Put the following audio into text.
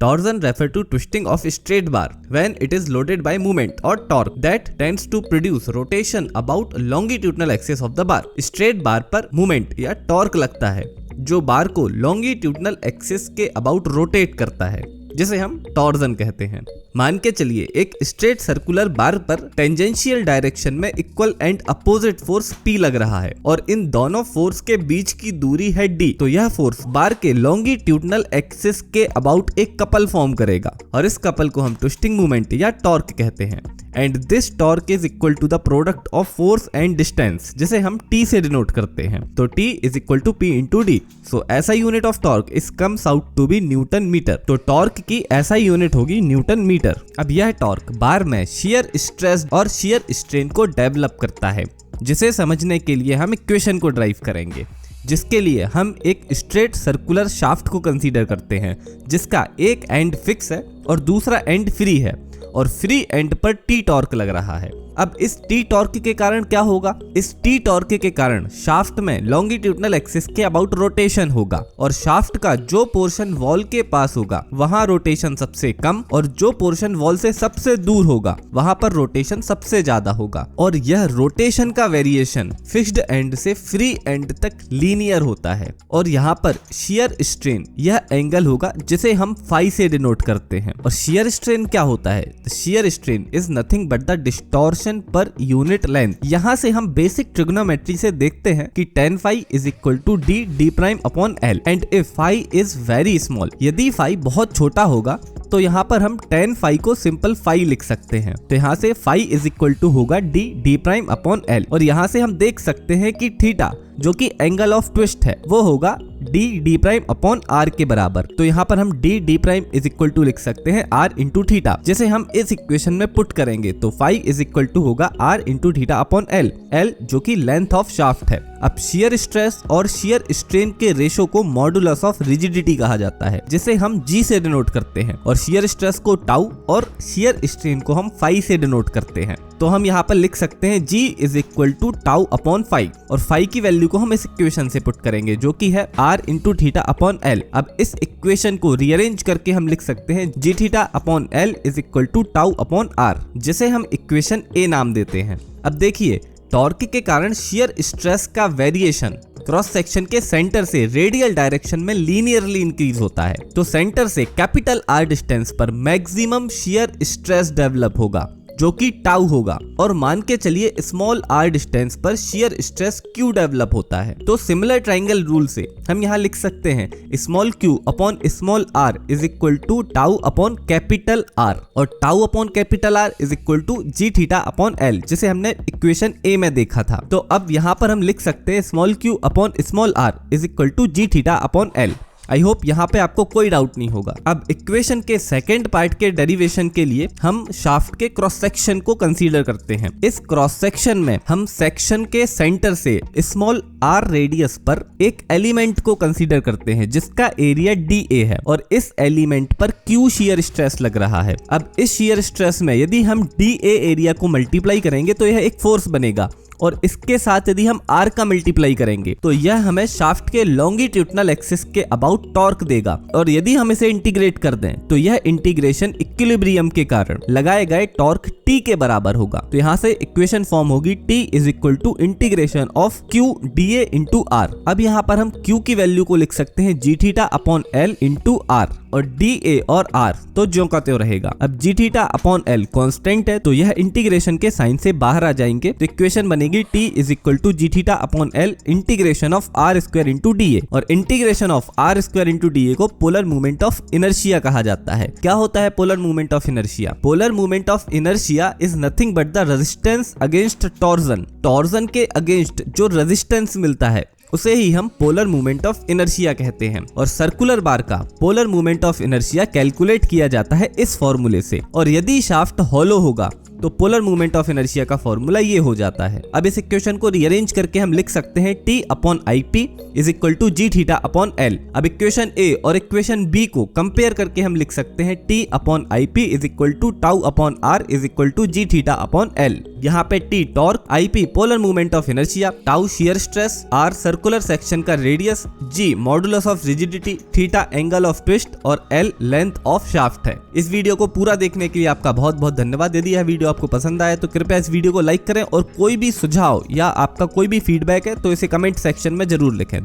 Torsion refer to twisting of straight bar when it is loaded by movement or torque that tends to produce rotation about longitudinal axis of the bar। Straight बार पर movement या torque लगता है जो बार को longitudinal axis के about rotate करता है, जिसे हम टॉर्जन कहते हैं। मान के चलिए एक स्ट्रेट सर्कुलर बार पर टेंजेंशियल डायरेक्शन में equal and opposite force P लग रहा है और इन दोनों फोर्स के बीच की दूरी है D। तो यह फोर्स बार के लॉन्गिट्यूडनल एक्सिस के अबाउट एक कपल फॉर्म करेगा और इस कपल को हम ट्विस्टिंग मूवमेंट या टॉर्क कहते हैं। And this torque is equal to the product of force and distance, जिसे हम T से डिनोट करते हैं। तो T is equal to P into D। So ऐसा unit of torque is comes out to be newton metre. तो torque की ऐसा यूनिट होगी न्यूटन मीटर। अब यह टॉर्क बार में शियर स्ट्रेस और शियर स्ट्रेन को डेवलप करता है, जिसे समझने के लिए हम इक्वेशन को ड्राइव करेंगे, जिसके लिए हम एक स्ट्रेट सर्कुलर शाफ्ट को कंसीडर करते हैं जिसका एक एंड फिक्स है और दूसरा एंड फ्री है और फ्री एंड पर T टॉर्क लग रहा है। अब इस T टॉर्क के कारण क्या होगा? इस T टॉर्क के कारण शाफ्ट में लॉन्गिट्यूडनल एक्सिस के अबाउट रोटेशन होगा और शाफ्ट का जो पोर्शन वॉल के पास होगा वहां रोटेशन सबसे कम और जो पोर्शन वॉल से सबसे दूर होगा वहां पर रोटेशन सबसे ज्यादा होगा। और यह रोटेशन का वेरिएशन फिक्स्ड एंड से फ्री एंड तक लीनियर होता है। और यहाँ पर शियर स्ट्रेन यह एंगल होगा जिसे हम फाई से डिनोट करते हैं। और शियर स्ट्रेन क्या होता है? Shear strain is nothing but the distortion per unit length. यहाँ से हम बेसिक ट्रिग्नोमेट्री से देखते हैं कि tan phi is equal to d prime upon l and if phi is very small, यदि phi बहुत छोटा होगा तो यहाँ पर हम tan phi को सिंपल phi लिख सकते हैं। तो यहाँ से phi इज इक्वल टू होगा d प्राइम अपॉन l और यहाँ से हम देख सकते हैं कि थीटा जो कि एंगल ऑफ ट्विस्ट है वो होगा d प्राइम अपॉन r के बराबर। तो यहाँ पर हम d prime is equal to लिख सकते हैं r इंटू थीटा, जिसे हम इस इक्वेशन में पुट करेंगे तो phi इज इक्वल टू होगा r into theta upon l जो कि लेंथ ऑफ शाफ्ट है। अब शियर स्ट्रेस और शियर स्ट्रेन के रेशो को मॉडुलस ऑफ रिजिडिटी कहा जाता है, जिसे हम G से डिनोट करते हैं और शियर स्ट्रेस को टाउ और शियर स्ट्रेन को हम फाई से डिनोट करते हैं। तो हम यहाँ पर लिख सकते हैं G is equal to tau upon phi और फाई की वैल्यू को हम इस इक्वेशन से पुट करेंगे जो कि है r into theta upon l। अब इस इक्वेशन को रीअरेंज करके हम लिख सकते हैं G theta upon l is equal to tau upon r, जिसे हम इक्वेशन A नाम देते हैं। अब देखिए टॉर्क के कारण शियर स्ट्रेस का वेरिएशन क्रॉस सेक्शन के सेंटर से रेडियल डायरेक्शन में लीनियरली इंक्रीज होता है। तो सेंटर से कैपिटल R डिस्टेंस पर मैक्सिमम शियर स्ट्रेस डेवलप होगा जो कि टाउ होगा और मान के चलिए स्मॉल r डिस्टेंस पर शियर स्ट्रेस Q डेवलप होता है। तो सिमिलर ट्राइंगल रूल से हम यहाँ लिख सकते हैं small q upon small r is equal to tau upon capital R और tau upon capital R is equal to G theta upon l, जिसे हमने इक्वेशन A में देखा था। तो अब यहाँ पर हम लिख सकते हैं small q upon small r is equal to G theta upon l। I hope यहाँ पे आपको कोई डाउट नहीं होगा। अब इक्वेशन के सेकंड पार्ट के डेरिवेशन के लिए हम शाफ्ट के क्रॉस सेक्शन को कंसीडर करते हैं। इस क्रॉस सेक्शन में हम सेक्शन के सेंटर से स्मॉल r रेडियस पर एक एलिमेंट को कंसीडर करते हैं जिसका एरिया dA है और इस एलिमेंट पर Q शियर स्ट्रेस लग रहा है। अब इस शियर स्ट्रेस में यदि हम dA एरिया को मल्टीप्लाई करेंगे तो यह एक फोर्स बनेगा और इसके साथ यदि हम R का मल्टीप्लाई करेंगे तो यह हमें शाफ्ट के लॉन्गिट्यूडनल एक्सिस के अबाउट टॉर्क देगा और यदि हम इसे इंटीग्रेट कर दें तो यह इंटीग्रेशन इक्विलिब्रियम के कारण लगाए गए टॉर्क T के बराबर होगा। तो यहाँ से इक्वेशन फॉर्म होगी T is equal to integration of Q dA into R। अब यहाँ पर हम Q की वैल्यू को लिख सकते हैं G theta upon L into R और dA और R तो ज्यों का त्यों रहेगा। अब G theta upon L constant है तो यह इंटीग्रेशन के साइन से बाहर आ जाएंगे तो इक्वेशन बनेगी T is equal to G theta upon L integration of R square into dA और integration of R square into dA को पोलर मूवमेंट ऑफ इनर्शिया कहा जाता है। क्या होता है polar movement of inertia? Polar movement of inertia is nothing but the resistance against torsion. Torsion के against जो रेजिस्टेंस मिलता है उसे ही हम पोलर मूवमेंट ऑफ इनर्शिया कहते हैं। और सर्कुलर बार का polar movement of inertia calculate किया जाता है इस फॉर्मूले से। और यदि शाफ्ट हॉलो होगा तो पोलर मूवमेंट ऑफ इनर्शिया का फॉर्मूला ये हो जाता है। अब इस इक्वेशन को रीअरेंज करके हम लिख सकते हैं T upon IP is equal to G theta upon L। अब इक्वेशन A और इक्वेशन B को कंपेयर करके हम लिख सकते हैं T upon IP is equal to tau upon R is equal to G theta upon L। यहाँ पे T torque, IP polar movement of inertia, tau shear stress, R circular section का radius, G modulus of rigidity, theta angle of twist और L length of shaft है। इस video को पूरा देखने के लिए आपका बहुत बहुत धन्यवाद। यदि यह वीडियो आपको पसंद आए तो कृपया इस वीडियो को लाइक करें और कोई भी सुझाव या आपका कोई भी फीडबैक है तो इसे कमेंट सेक्शन में जरूर लिखें।